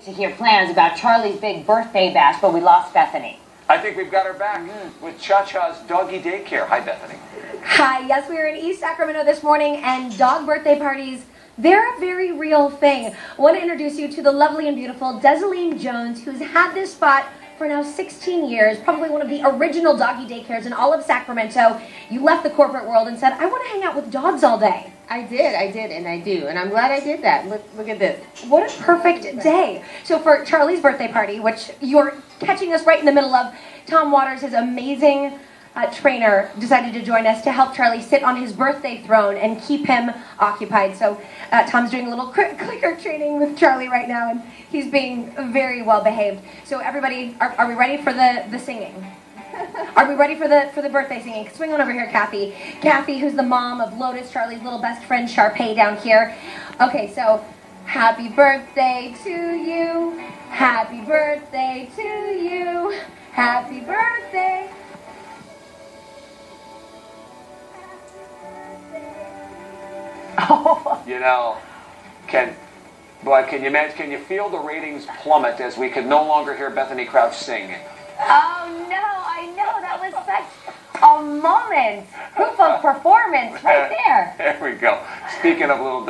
To hear plans about Charlie's big birthday bash, but we lost Bethany. I think we've got her back with Cha-Cha's Doggy Daycare. Hi, Bethany. Hi, yes, we were in East Sacramento this morning, and dog birthday parties, they're a very real thing. I want to introduce you to the lovely and beautiful Desaline Jones, who's had this spot for now 16 years, probably one of the original doggy daycares in all of Sacramento. You left the corporate world and said, I want to hang out with dogs all day. I did, and I do, and I'm glad I did that. Look at this. What a perfect day. So for Charlie's birthday party, which you're catching us right in the middle of, Tom Waters, his amazing trainer, decided to join us to help Charlie sit on his birthday throne and keep him occupied. So Tom's doing a little clicker training with Charlie right now, and he's being very well behaved. So everybody, are we ready for the singing? Are we ready for the birthday singing? Swing on over here, Kathy. Kathy, who's the mom of Lotus, Charlie's little best friend, Sharpay, down here. Okay, so happy birthday to you. Happy birthday to you. Happy birthday. You know, can you imagine? Can you feel the ratings plummet as we could no longer hear Bethany Crouch sing? Oh no, I know, that was such a moment. Proof of performance right there. There we go. Speaking of little dogs.